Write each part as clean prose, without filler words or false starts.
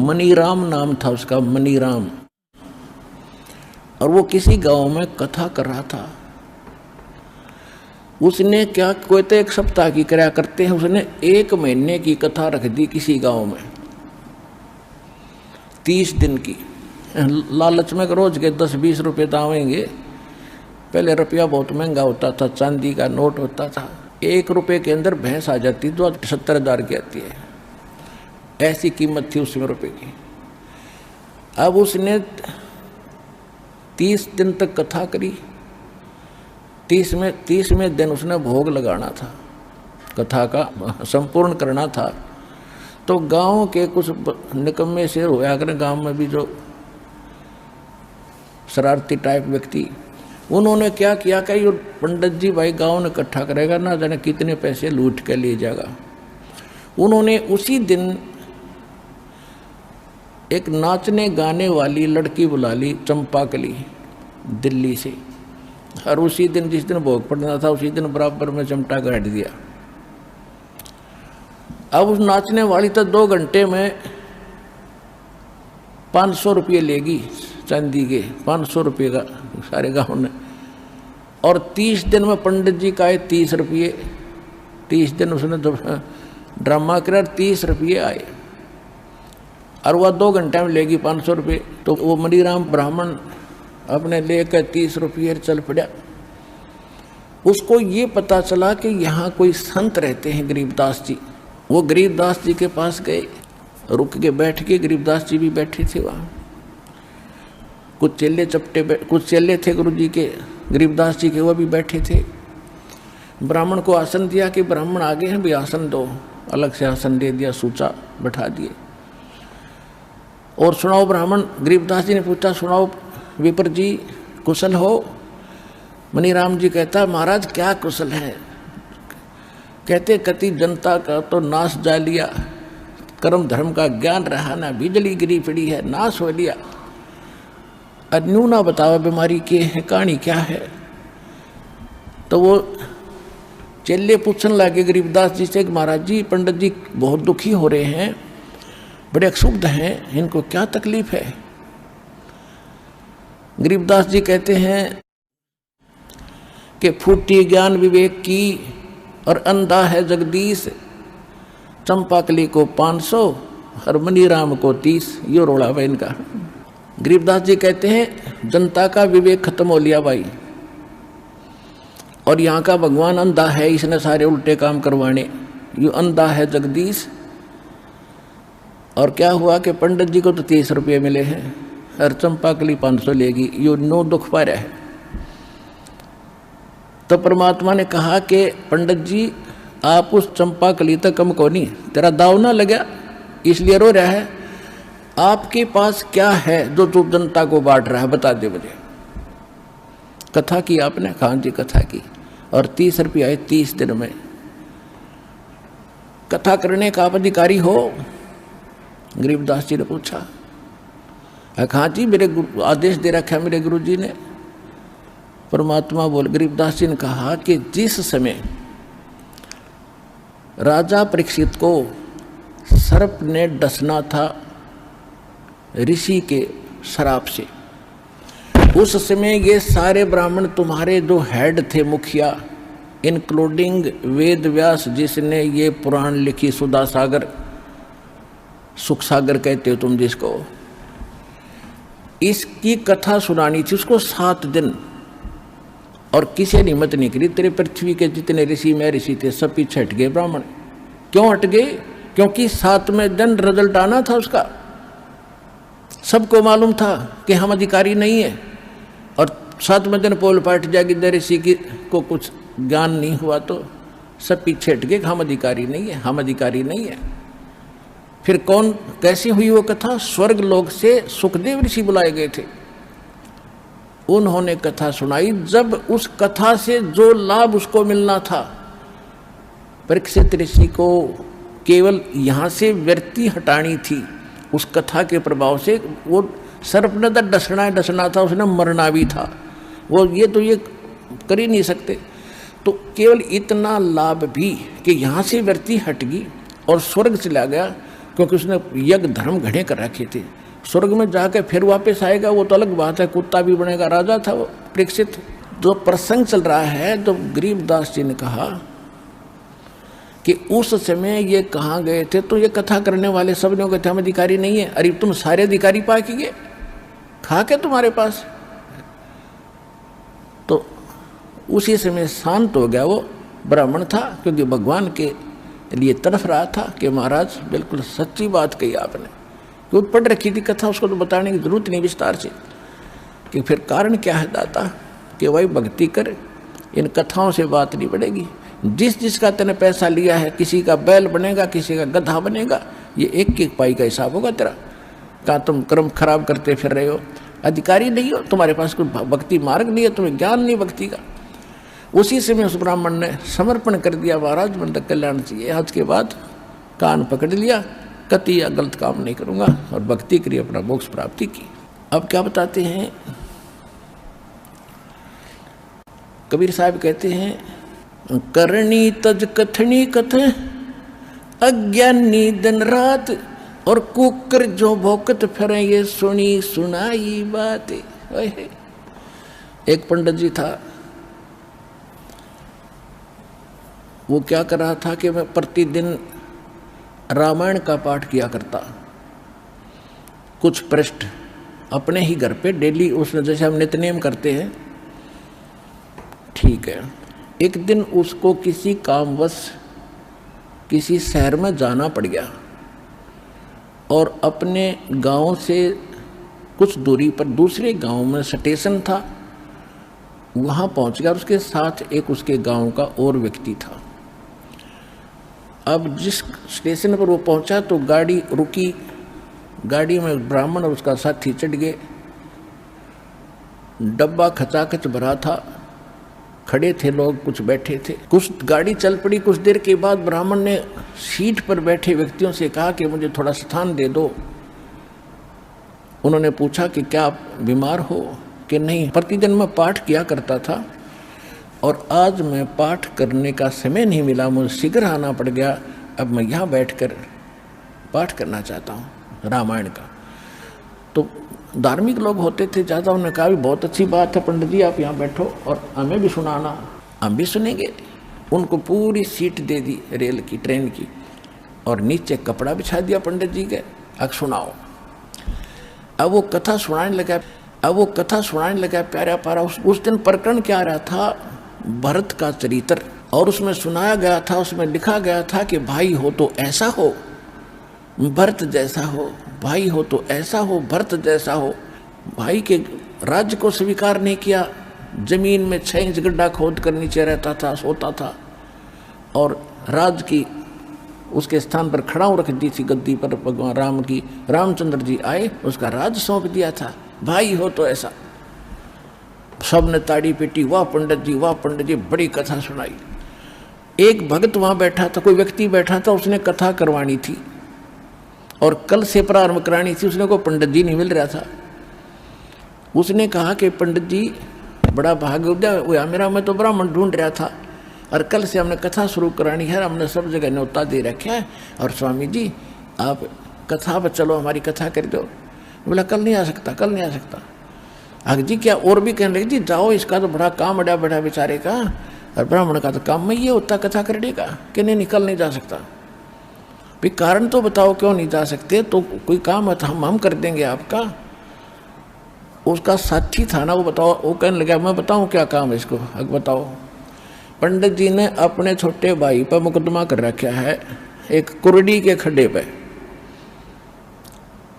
मनीराम नाम था उसका, मनीराम। और वो किसी गांव में कथा कर रहा था। उसने क्या, कोई तो 1 सप्ताह की कराया करते हैं, उसने 1 महीने की कथा रख दी किसी गांव में, 30 दिन की। लालच में रोज के 10-20 रुपये दावेंगे। पहले रुपया बहुत महंगा होता था, चांदी का नोट होता था। 1 रुपये के अंदर भैंस आ जाती, जो 70,000 की आती है, ऐसी कीमत थी उसमें रुपये की। अब उसने 30 दिन तक कथा करी। 30वें दिन उसने भोग लगाना था, कथा का संपूर्ण करना था। तो गांव के कुछ निकम्मे से होया करें, गांव में भी जो शरारती टाइप व्यक्ति, उन्होंने क्या किया कि ये पंडित जी भाई गांव ने इकट्ठा करेगा, ना जाने कितने पैसे लूट के ले जाएगा। उन्होंने उसी दिन एक नाचने गाने वाली लड़की बुला ली, चंपाकली, दिल्ली से। और उसी दिन, जिस दिन भोग पड़ना था, उसी दिन बराबर में चिमटा गाड़ दिया। अब उस नाचने वाली तो 2 घंटे में 500 रुपये लेगी, चांदी के 500 रुपये का सारे गाँव ने। और 30 दिन में पंडित जी का आए 30 रुपये। 30 दिन उसने ड्रामा करा, 30 रुपये आए। और वह 2 घंटे में लेगी 500 रुपये। तो वो मनीराम ब्राह्मण अपने लेकर 30 रुपये चल पड़ा। उसको ये पता चला कि यहाँ कोई संत रहते हैं, गरीबदास जी। वो गरीबदास जी के पास गए, रुक के बैठ के, गरीबदास जी भी बैठे थे वहाँ। कुछ चेले थे गुरु जी के, गरीबदास जी के, वो भी बैठे थे। ब्राह्मण को आसन दिया कि ब्राह्मण आगे हैं भी आसन दो, अलग से आसन दे दिया, सूचा बैठा दिए। और सुनाओ ब्राह्मण, गरीबदास जी ने पूछा, सुनाओ विपर जी, कुशल हो? मनीराम जी कहता, महाराज क्या कुशल है? कहते, कति जनता का तो नाश जा लिया, कर्म धर्म का ज्ञान रहा ना, बिजली गिरी पड़ी है, नाश हो लिया। अन्यू ना बताओ बीमारी की है, कहानी क्या है? तो वो चेले पूछने लगे गरीबदास जी से, महाराज जी पंडित जी बहुत दुखी हो रहे हैं, बड़े अक्षुब्ध हैं, इनको क्या तकलीफ है? गरीबदास जी कहते हैं कि फूटी ज्ञान विवेक की और अंधा है जगदीश, चंपाकली को 500 और मनीराम को 30। ये रोड़ा है इनका। गरीबदास जी कहते हैं जनता का विवेक खत्म हो लिया भाई, और यहाँ का भगवान अंधा है, इसने सारे उल्टे काम करवाने। ये अंधा है जगदीश। और क्या हुआ कि पंडित जी को तो 30 रुपये मिले हैं और चंपाकली 500 लेगी, यो 9 दुख पा रहा है। तो परमात्मा ने कहा कि पंडित जी आप उस चंपाकली तक कम को नहीं, तेरा दाव ना लगा इसलिए रो रहा है। आपके पास क्या है जो तू जनता को बांट रहा है, बता दे मुझे। कथा की आपने? कहा जी कथा की। और 30 रुपये आए 30 दिन में। कथा करने का आप अधिकारी हो? गरीबदास जी ने पूछा। कहा जी मेरे आदेश दे रखा है मेरे गुरु जी ने। परमात्मा बोल, गरीबदास जी ने कहा कि जिस समय राजा परीक्षित को सर्प ने डसना था ऋषि के श्राप से, उस समय ये सारे ब्राह्मण तुम्हारे जो हेड थे, मुखिया, इंक्लूडिंग वेद व्यास जिसने ये पुराण लिखी, सुधा सागर, सुख सागर कहते हो तुम जिसको, इसकी कथा सुनानी थी उसको 7 दिन। और किसी ने हिम्मत नहीं करी। तेरे पृथ्वी के जितने ऋषि में ऋषि थे सब पीछे हट गए ब्राह्मण। क्यों हट गए? क्योंकि 7वें दिन रिजल्ट आना था उसका। सबको मालूम था कि हम अधिकारी नहीं है, और 7वें दिन पोल पाट जाएगी, ऋषि की को कुछ ज्ञान नहीं हुआ तो सब पीछे हट गए, हम अधिकारी नहीं है, हम अधिकारी नहीं है। फिर कौन, कैसी हुई वो कथा? स्वर्ग लोक से सुखदेव ऋषि बुलाए गए थे, उन्होंने कथा सुनाई। जब उस कथा से जो लाभ उसको मिलना था, परीक्षित ऋषि को केवल यहाँ से व्यक्ति हटानी थी उस कथा के प्रभाव से। वो सर्प ने तो डसना था, उसने मरना भी था, वो ये कर ही नहीं सकते। तो केवल इतना लाभ भी कि यहाँ से व्यक्ति हट गई और स्वर्ग चला गया, क्योंकि उसने यज्ञ धर्म घड़े कर रखे थे। स्वर्ग में जाकर फिर वापस आएगा वो तो अलग बात है, कुत्ता भी बनेगा। राजा था वो परीक्षित। जो प्रसंग चल रहा है, तो गरीबदास जी ने कहा कि उस समय ये कहाँ गए थे, तो ये कथा करने वाले सब लोग कहते हम अधिकारी नहीं है। अरे तुम सारे अधिकारी पा के गए, खा के तुम्हारे पास। तो उसी समय शांत हो गया वो ब्राह्मण था, क्योंकि भगवान के लिए तरफ रहा था कि महाराज बिल्कुल सच्ची बात कही आपने। क्योंकि पढ़ रखी थी कथा, उसको तो बताने की जरूरत नहीं विस्तार से कि फिर कारण क्या है दाता, कि वही भक्ति कर, इन कथाओं से बात नहीं बढ़ेगी। जिस जिसका तेने पैसा लिया है, किसी का बैल बनेगा, किसी का गधा बनेगा, ये एक एक पाई का हिसाब होगा तेरा। कहा तुम कर्म खराब करते फिर रहे हो, अधिकारी नहीं हो, तुम्हारे पास कोई भक्ति मार्ग नहीं है, तुम्हें ज्ञान नहीं भक्ति का। उसी समय उस ब्राह्मण ने समर्पण कर दिया, महाराज मन तक कल्याण चाहिए, आज के बाद कान पकड़ लिया, कति या गलत काम नहीं करूँगा, और भक्ति करी, अपना मोक्ष प्राप्ति की। अब क्या बताते हैं कबीर साहब, कहते हैं करनी तज कथनी कथ अज्ञानी दिन रात, और कुकर जो भोकत फिरे ये सुनी सुनाई बात। एक पंडित जी था, वो क्या कर रहा था कि मैं प्रतिदिन रामायण का पाठ किया करता, कुछ पृष्ठ अपने ही घर पे डेली, उसने जैसे हम नित्यनेम करते हैं, ठीक है। एक दिन उसको किसी कामवश किसी शहर में जाना पड़ गया, और अपने गांव से कुछ दूरी पर दूसरे गांव में स्टेशन था, वहाँ पहुँच गया। उसके साथ एक उसके गांव का और व्यक्ति था। अब जिस स्टेशन पर वो पहुँचा तो गाड़ी रुकी, गाड़ी में ब्राह्मण और उसका साथी चढ़ गए। डब्बा खचाखच भरा था, खड़े थे लोग, कुछ बैठे थे। कुछ गाड़ी चल पड़ी। कुछ देर के बाद ब्राह्मण ने सीट पर बैठे व्यक्तियों से कहा कि मुझे थोड़ा स्थान दे दो। उन्होंने पूछा कि क्या आप बीमार हो कि नहीं। प्रतिदिन मैं पाठ किया करता था, और आज मैं पाठ करने का समय नहीं मिला, मुझे शीघ्र आना पड़ गया, अब मैं यहाँ बैठकर पाठ करना चाहता हूँ रामायण का। तो धार्मिक लोग होते थे ज़्यादा, उन्होंने कहा भी बहुत अच्छी बात है पंडित जी, आप यहाँ बैठो और हमें भी सुनाना, हम भी सुनेंगे। उनको पूरी सीट दे दी रेल की, ट्रेन की, और नीचे कपड़ा बिछा दिया पंडित जी के, अब सुनाओ। अब वो कथा सुनाने लगा प्यारा प्यारा। उस दिन प्रकरण क्या रहा था, भरत का चरित्र, और उसमें सुनाया गया था, उसमें लिखा गया था कि भाई हो तो ऐसा हो, भरत जैसा हो, भाई हो तो ऐसा हो, भरत जैसा हो। भाई के राज्य को स्वीकार नहीं किया, जमीन में 6 इंच गड्ढा खोद कर नीचे रहता था, सोता था, और राज की उसके स्थान पर खड़ा रख दी थी गद्दी पर भगवान राम की। रामचंद्र जी आए, उसका राज सौंप दिया था, भाई हो तो ऐसा। सब ने ताड़ी पीटी, वाह पंडित जी, बड़ी कथा सुनाई। एक भक्त वहाँ बैठा था, कोई व्यक्ति बैठा था, उसने कथा करवानी थी और कल से प्रारंभ करानी थी। उसने को पंडित जी नहीं मिल रहा था। उसने कहा कि पंडित जी बड़ा भाग्योदय हुआ मेरा, मैं तो ब्राह्मण ढूंढ रहा था, और कल से हमने कथा शुरू करानी है, हमने सब जगह न्योता दे रखा है, और स्वामी जी आप कथा पर चलो, हमारी कथा कर दो। बोला कल नहीं आ सकता। आग जी क्या और भी कहने लगे, जी जाओ, इसका तो बड़ा काम अड़ा बड़ा बेचारे का, और ब्राह्मण का तो काम में ये होता कथा करने का, कि नहीं कल नहीं जा सकता। भाई कारण तो बताओ क्यों नहीं जा सकते, तो कोई काम है तो हम कर देंगे आपका। उसका साथी था ना, वो बताओ, वो कहने लगा मैं बताऊं क्या काम है इसको, अब बताओ। पंडित जी ने अपने छोटे भाई पर मुकदमा कर रखा है एक कुरडी के खड्डे पे,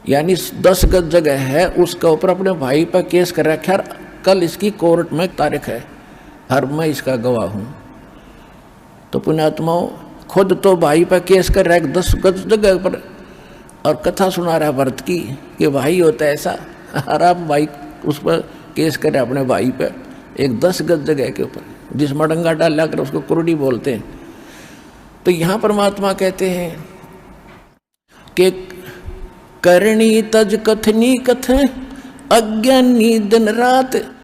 यानी 10 गज जगह है, उसका ऊपर अपने भाई पर केस कर रखा है। कल इसकी कोर्ट में तारीख है, और मैं इसका गवाह हूँ। तो पुण्यात्माओं, खुद तो भाई पर केस कर रहा है 10 गज जगह पर, और कथा सुना रहा है भरत की कि भाई होता है ऐसा, और आप भाई उस पर केस कर रहे अपने भाई पर एक 10 गज जगह के ऊपर, जिस मडंगा डाल कर उसको कुरडी बोलते हैं। तो यहाँ परमात्मा कहते हैं कि करणी तज कथनी कथ अज्ञानी दिन रात।